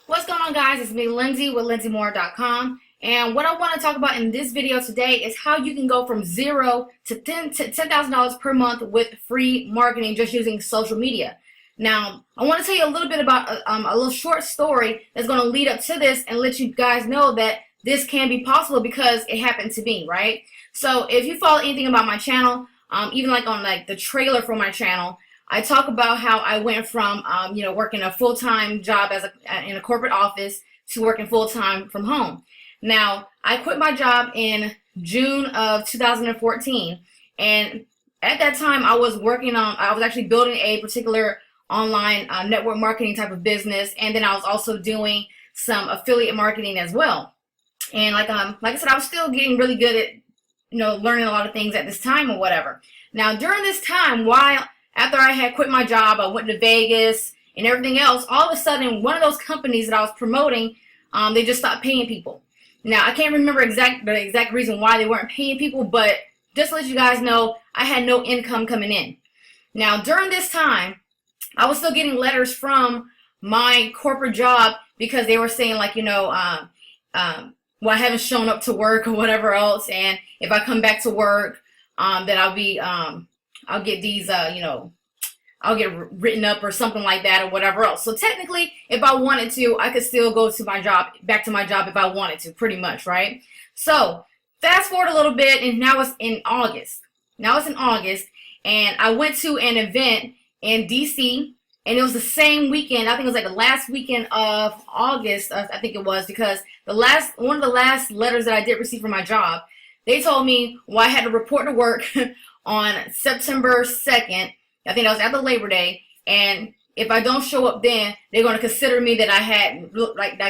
What's going on, guys? It's me, Lindsay, with LindsayMoore.com. And what I want to talk about in this video today is how you can go from $0 to $10,000 per month with free marketing just using social media. Now, I want to tell you a little bit about a little short story that's going to lead up to this and let you guys know that this can be possible because it happened to me, right? So if you follow anything about my channel, even on the trailer for my channel, I talk about how I went from working a full-time job in a corporate office to working full-time from home. Now, I quit my job in June of 2014, and at that time I was actually building a particular online network marketing type of business, and then I was also doing some affiliate marketing as well. And like I said, I was still getting really good at learning a lot of things at this time or whatever. Now, during this time, after I had quit my job, I went to Vegas and everything else, all of a sudden, one of those companies that I was promoting, they just stopped paying people. Now, I can't remember the exact reason why they weren't paying people, but just to let you guys know, I had no income coming in. Now, during this time, I was still getting letters from my corporate job because they were saying well, I haven't shown up to work or whatever else, and if I come back to work, that I'll get these, I'll get written up or something like that or whatever else. So technically, if I wanted to, I could still go to my job, back to my job if I wanted to, pretty much, right? So fast forward a little bit, and now it's in August. And I went to an event in DC, and it was the same weekend. I think it was the last weekend of August, I think it was, because one of the last letters that I did receive from my job, they told me, well, I had to report to work on September 2nd. I think that was after Labor Day, and if I don't show up then, they're going to consider me that I had,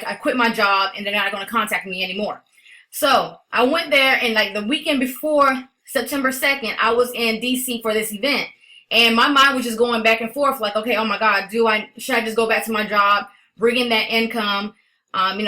I quit my job, and they're not going to contact me anymore. So I went there, and the weekend before September 2nd, I was in DC for this event, and my mind was just going back and forth, okay, oh my God, should I just go back to my job, bring in that income,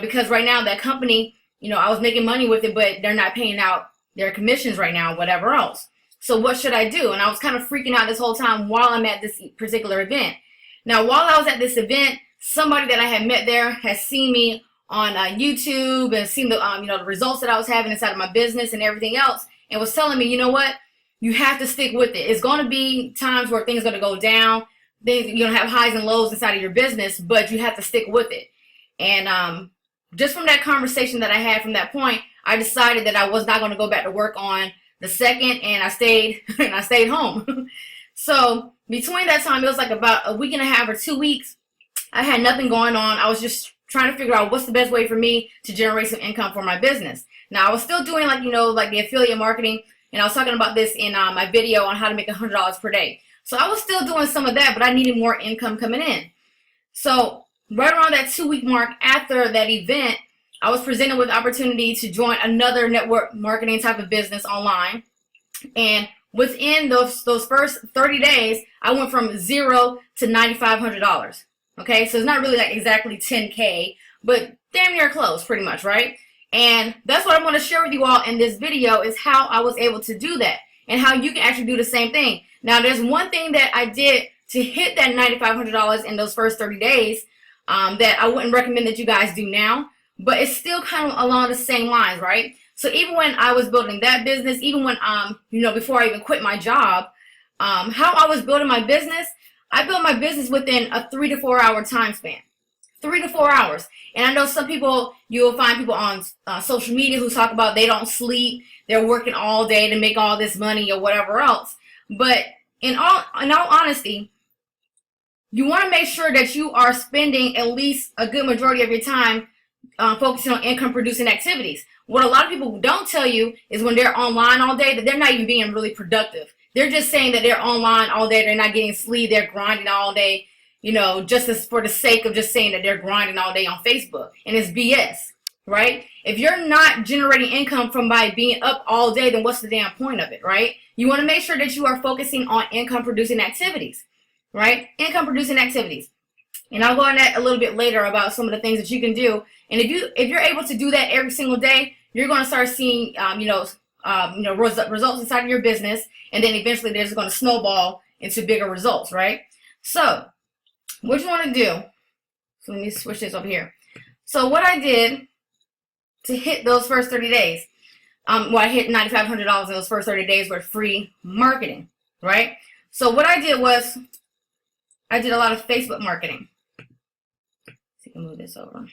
because right now that company, I was making money with it, but they're not paying out their commissions right now, whatever else. So what should I do? And I was kind of freaking out this whole time while I'm at this particular event. Now, while I was at this event, somebody that I had met there has seen me on YouTube and seen the results that I was having inside of my business and everything else, and was telling me, you know what? You have to stick with it. It's going to be times where things are going to go down. You're going to have highs and lows inside of your business, but you have to stick with it. And just from that conversation that I had from that point, I decided that I was not going to go back to work on the 2nd, and I stayed home. So between that time, it was about a week and a half or 2 weeks, I had nothing going on. I was just trying to figure out what's the best way for me to generate some income for my business. Now, I was still doing the affiliate marketing, and I was talking about this in my video on how to make $100 per day. So I was still doing some of that, but I needed more income coming in. So right around that 2-week mark after that event, I was presented with the opportunity to join another network marketing type of business online. And within those first 30 days, I went from $0 to $9,500. Okay, so it's not really exactly 10K, but damn near close, pretty much, right? And that's what I want to share with you all in this video, is how I was able to do that and how you can actually do the same thing. Now, there's one thing that I did to hit that $9,500 in those first 30 days that I wouldn't recommend that you guys do now, but it's still kind of along the same lines, right? So even when I was building that business, even when, before I even quit my job, how I was building my business, I built my business within a 3 to 4 hour time span. 3 to 4 hours. And I know some people, you'll find people on social media who talk about they don't sleep, they're working all day to make all this money or whatever else. But in all honesty, you want to make sure that you are spending at least a good majority of your time focusing on income producing activities. What a lot of people don't tell you is when they're online all day, that they're not even being really productive. They're just saying that they're online all day, they're not getting sleep, they're grinding all day, just for the sake of just saying that they're grinding all day on Facebook. And it's BS, right? If you're not generating income by being up all day, then what's the damn point of it, right? You want to make sure that you are focusing on income producing activities, right? Income producing activities. And I'll go on that a little bit later about some of the things that you can do. And if you're able to do that every single day, you're going to start seeing results inside of your business, and then eventually they're just going to snowball into bigger results, right? So what you want to do, let me switch this over here. So what I did to hit those first 30 days, I hit $9,500 in those first 30 days with free marketing, right? So what I did was, I did a lot of Facebook marketing. Let's see if I can move this over.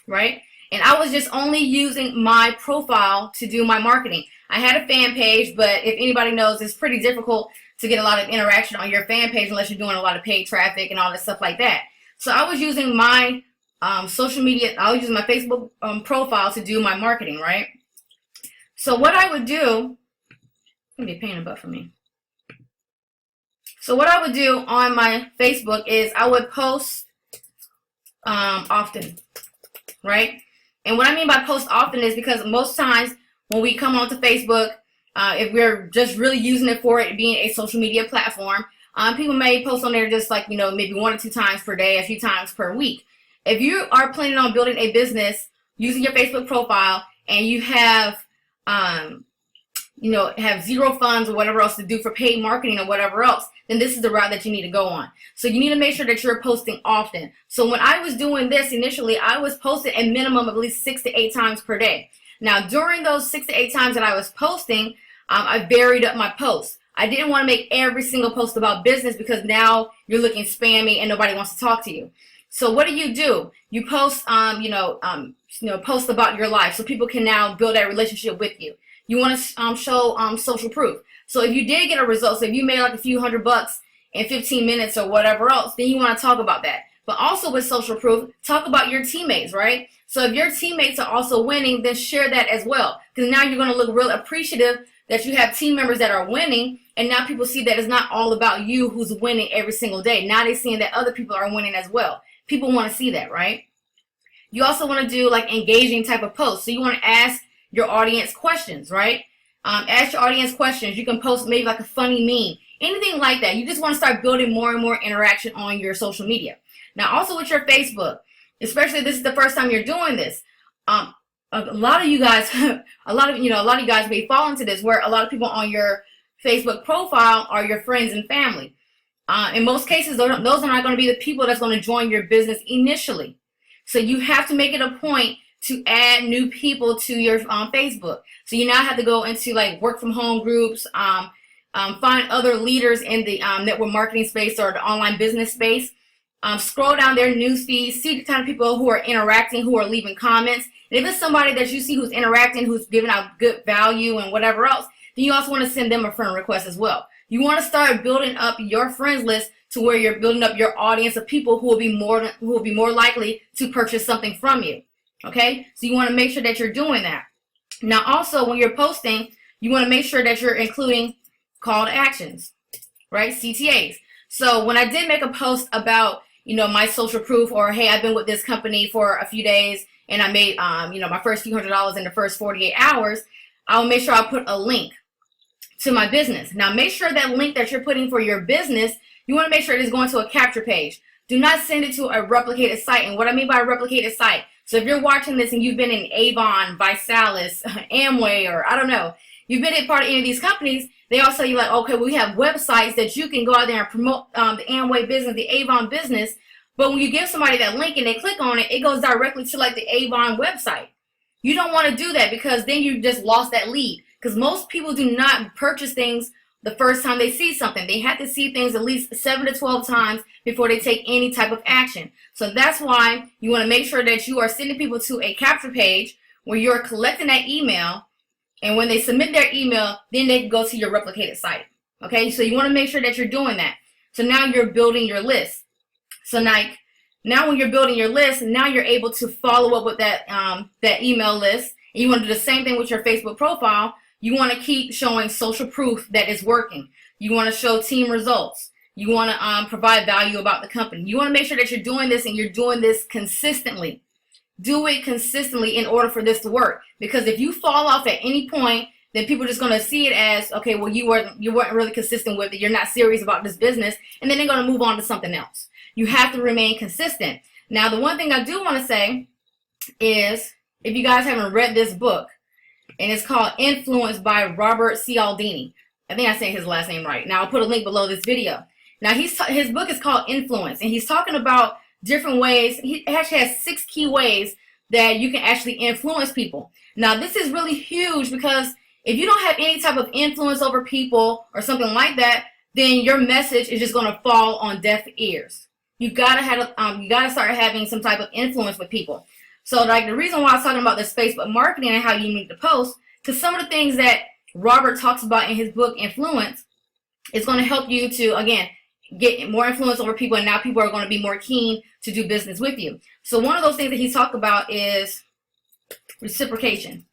Right? And I was just only using my profile to do my marketing. I had a fan page, but if anybody knows, it's pretty difficult to get a lot of interaction on your fan page unless you're doing a lot of paid traffic and all this stuff like that. So I was using my social media, I was using my Facebook profile to do my marketing, right? So what I would do, it's going to be a pain in the butt for me. So what I would do on my Facebook is I would post often, right? And what I mean by post often is because most times when we come onto Facebook, if we're just really using it for it being a social media platform, people may post on there just like, you know, maybe 1 or 2 times per day, a few times per week. If you are planning on building a business using your Facebook profile and you have, you know, have zero funds or whatever else to do for paid marketing or whatever else, then this is the route that you need to go on. So you need to make sure that you're posting often. So when I was doing this initially, I was posting a minimum of at least 6 to 8 times per day. Now, during those 6 to 8 times that I was posting, I varied up my posts. I didn't want to make every single post about business because now you're looking spammy and nobody wants to talk to you. So what do? You post, post about your life so people can now build that relationship with you. You want to show social proof. So if you did get a result, so if you made like a few $100 in 15 minutes or whatever else, then you want to talk about that. But also with social proof, talk about your teammates, right? So if your teammates are also winning, then share that as well. Because now you're going to look real appreciative that you have team members that are winning. And now people see that it's not all about you who's winning every single day. Now they're seeing that other people are winning as well. People want to see that, right? You also want to do like engaging type of posts. So you want to ask your audience questions, right? Ask your audience questions. You can post maybe like a funny meme, anything like that. You just want to start building more and more interaction on your social media. Now, also with your Facebook, especially if this is the first time you're doing this, a lot of you guys, a lot of you guys may fall into this where a lot of people on your Facebook profile are your friends and family. In most cases, those are not going to be the people that's going to join your business initially. So you have to make it a point to add new people to your Facebook. So you now have to go into like work from home groups, find other leaders in the network marketing space or the online business space. Scroll down their news feed, see the kind of people who are interacting, who are leaving comments. And if it's somebody that you see who's interacting, who's giving out good value and whatever else, then you also want to send them a friend request as well. You want to start building up your friends list to where you're building up your audience of people who will be more likely to purchase something from you. Okay, so you want to make sure that you're doing that. Now, also when you're posting, you want to make sure that you're including call to actions, right? CTAs. So when I did make a post about, my social proof, or hey, I've been with this company for a few days and I made, my first few $100s in the first 48 hours, I'll make sure I put a link to my business. Now, make sure that link that you're putting for your business, you want to make sure it is going to a capture page. Do not send it to a replicated site. And what I mean by a replicated site, so if you're watching this and you've been in Avon, Visalis, Amway, or I don't know, you've been a part of any of these companies, they all tell you like, okay, well, we have websites that you can go out there and promote the Amway business, the Avon business. But when you give somebody that link and they click on it, it goes directly to like the Avon website. You don't want to do that because then you just lost that lead. Because most people do not purchase things the first time they see something. They have to see things at least 7 to 12 times before they take any type of action. So that's why you want to make sure that you are sending people to a capture page where you're collecting that email. And when they submit their email, then they can go to your replicated site. Okay, so you want to make sure that you're doing that. So now you're building your list. So now when you're building your list, now you're able to follow up with that email list. And you want to do the same thing with your Facebook profile. You want to keep showing social proof that it's working. You want to show team results. You want to provide value about the company. You want to make sure that you're doing this and you're doing this consistently. Do it consistently in order for this to work. Because if you fall off at any point, then people are just going to see it as, okay, well, you weren't really consistent with it. You're not serious about this business. And then they're going to move on to something else. You have to remain consistent. Now, the one thing I do want to say is, if you guys haven't read this book, and it's called Influence by Robert Cialdini. I think I said his last name right. Now, I'll put a link below this video. Now his book is called Influence, and he's talking about different ways. He actually has 6 key ways that you can actually influence people. Now this is really huge, because if you don't have any type of influence over people or something like that, then your message is just going to fall on deaf ears. You gotta start having some type of influence with people. So like the reason why I was talking about this Facebook marketing and how you need to post, because some of the things that Robert talks about in his book Influence is going to help you to, again, get more influence over people, and now people are going to be more keen to do business with you. So one of those things that he's talked about is reciprocation.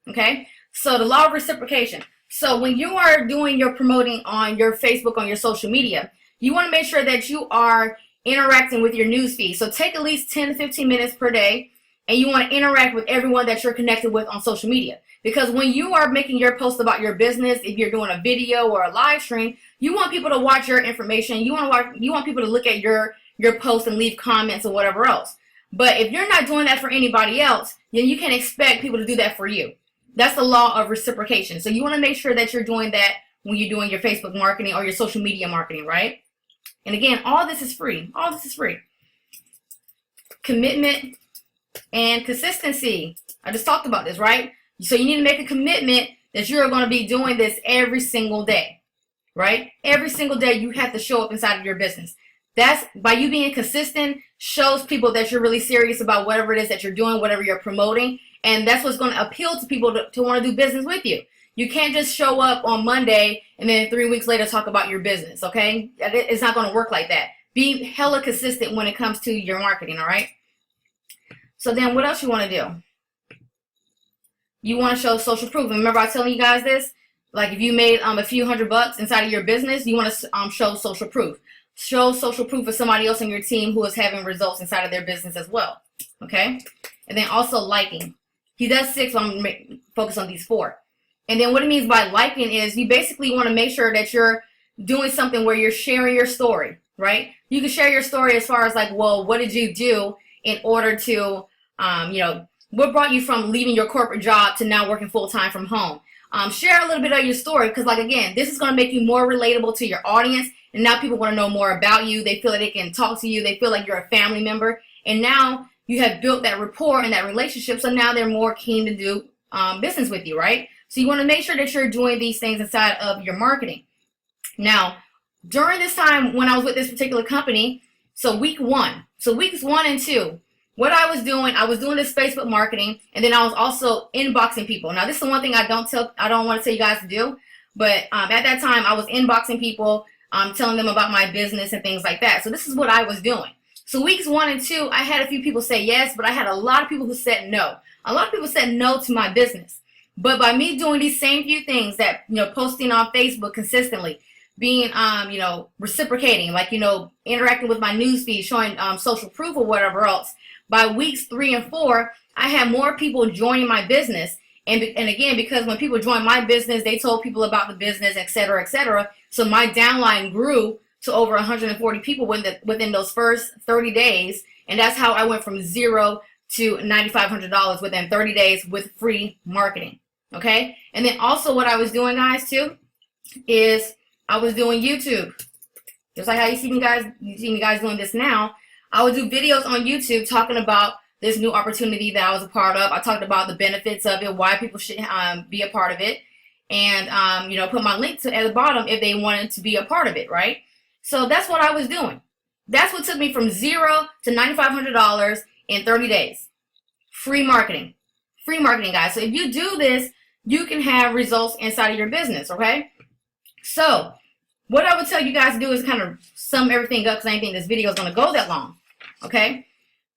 Okay, so the law of reciprocation. So when you are doing your promoting on your Facebook, on your social media, you want to make sure that you are interacting with your news feed. So take at least 10 to 15 minutes per day, and you want to interact with everyone that you're connected with on social media. Because when you are making your post about your business, if you're doing a video or a live stream, you want people to watch your information. You want people to look at your post and leave comments or whatever else. But if you're not doing that for anybody else, then you can expect people to do that for you. That's the law of reciprocation. So you want to make sure that you're doing that when you're doing your Facebook marketing or your social media marketing, right? And again, all this is free. All this is free. Commitment and consistency. I just talked about this, right? So you need to make a commitment that you're going to be doing this every single day, right? Every single day you have to show up inside of your business. That's, by you being consistent, shows people that you're really serious about whatever it is that you're doing, whatever you're promoting. And that's what's going to appeal to people to want to do business with you. You can't just show up on Monday and then 3 weeks later talk about your business, okay? It's not going to work like that. Be hella consistent when it comes to your marketing, all right? So then what else you want to do? You want to show social proof. Remember I was telling you guys this? Like if you made a few $100 inside of your business, you want to show social proof. Show social proof of somebody else on your team who is having results inside of their business as well, okay? And then also liking. He does 6, so I'm going to focus on these 4. And then what it means by liking is you basically want to make sure that you're doing something where you're sharing your story, right? You can share your story as far as like, well, what did you do in order to, what brought you from leaving your corporate job to now working full-time from home? Share a little bit of your story, because like, again, this is going to make you more relatable to your audience. And now people want to know more about you. They feel like they can talk to you. They feel like you're a family member. And now you have built that rapport and that relationship. So now they're more keen to do business with you, right? So you want to make sure that you're doing these things inside of your marketing. Now, during this time when I was with this particular company, so weeks 1 and 2, what I was doing this Facebook marketing, and then I was also inboxing people. Now, this is the one thing I don't want to tell you guys to do, but at that time I was inboxing people, telling them about my business and things like that. So this is what I was doing. So weeks 1 and 2, I had a few people say yes, but I had a lot of people who said no. A lot of people said no to my business. But by me doing these same few things, that, posting on Facebook consistently, being, reciprocating, like, interacting with my newsfeed, showing social proof or whatever else, by weeks 3 and 4, I had more people joining my business. And again, because when people joined my business, they told people about the business, et cetera, et cetera. So my downline grew to over 140 people within those first 30 days. And that's how I went from 0 to $9,500 within 30 days with free marketing. Okay. And then also what I was doing, guys, too, is I was doing YouTube. Just like how you see me guys doing this now. I would do videos on YouTube talking about this new opportunity that I was a part of. I talked about the benefits of it, why people should be a part of it, and put my link at the bottom if they wanted to be a part of it, right? So that's what I was doing. That's what took me from 0 to $9,500 in 30 days. Free marketing, guys. So if you do this, you can have results inside of your business, okay? So what I would tell you guys to do is kind of sum everything up, because I didn't think this video is going to go that long, okay?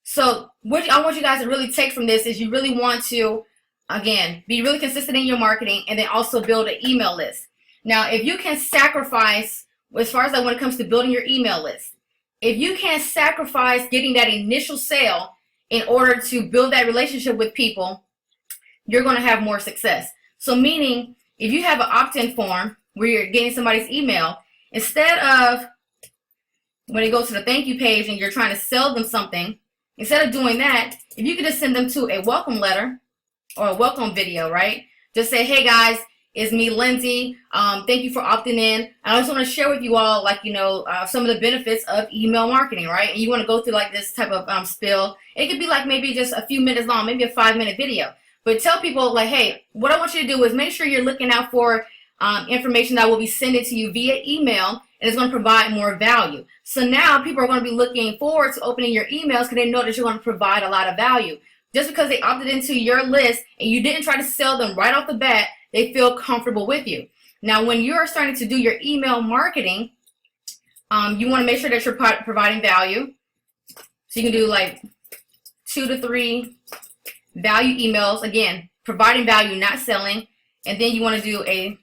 So what I want you guys to really take from this is you really want to, again, be really consistent in your marketing, and then also build an email list. Now, if you can sacrifice, as far as like when it comes to building your email list, if you can sacrifice getting that initial sale in order to build that relationship with people, you're going to have more success. So meaning, if you have an opt-in form where you're getting somebody's email, instead of when they go to the thank you page and you're trying to sell them something, instead of doing that, if you could just send them to a welcome letter or a welcome video, right? Just say, hey guys, It's me, Lindsay. Thank you for opting in. I just want to share with you all, like, some of the benefits of email marketing, right? And you want to go through like this type of spill. It could be like maybe just a few minutes long, maybe a 5-minute video. But tell people like, hey, what I want you to do is make sure you're looking out for information that will be sent to you via email, and it's going to provide more value. So now people are going to be looking forward to opening your emails because they know that you're going to provide a lot of value. Just because they opted into your list and you didn't try to sell them right off the bat, they feel comfortable with you. Now, when you're starting to do your email marketing, you want to make sure that you're providing value. So you can do like 2 to 3 value emails. Again, providing value, not selling. And then you want to do a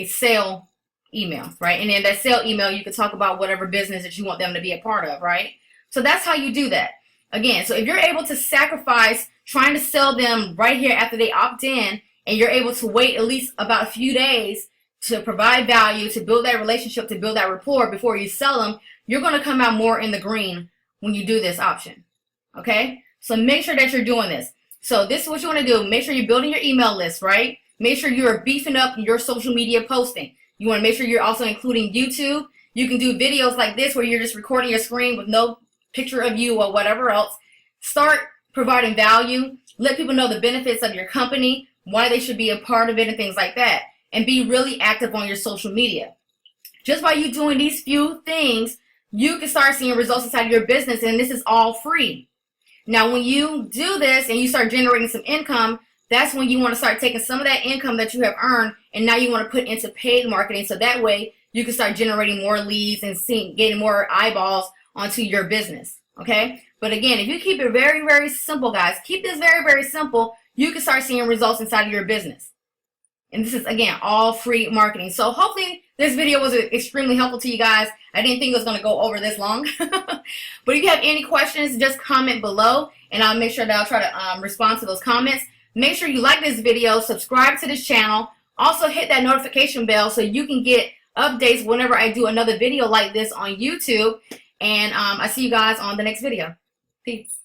sale email, right? And in that sale email, you can talk about whatever business that you want them to be a part of, right? So that's how you do that. Again, so if you're able to sacrifice trying to sell them right here after they opt in, and you're able to wait at least about a few days to provide value, to build that relationship, to build that rapport before you sell them, you're going to come out more in the green when you do this option. Okay? So make sure that you're doing this. So this is what you want to do. Make sure you're building your email list, right? Make sure you're beefing up your social media posting. You want to make sure you're also including YouTube. You can do videos like this where you're just recording your screen with no picture of you or whatever else. Start providing value. Let people know the benefits of your company, why they should be a part of it, and things like that. And be really active on your social media. Just by you doing these few things, you can start seeing results inside of your business, and this is all free. Now, when you do this and you start generating some income, that's when you want to start taking some of that income that you have earned, and now you want to put into paid marketing, so that way you can start generating more leads and getting more eyeballs onto your business. Okay? But again, if you keep it very, very simple, guys, keep this very, very simple, you can start seeing results inside of your business. And this is, again, all free marketing. So hopefully this video was extremely helpful to you guys. I didn't think it was going to go over this long. But if you have any questions, just comment below, and I'll make sure that I'll try to respond to those comments. Make sure you like this video, subscribe to this channel. Also hit that notification bell so you can get updates whenever I do another video like this on YouTube. And I see you guys on the next video. Peace.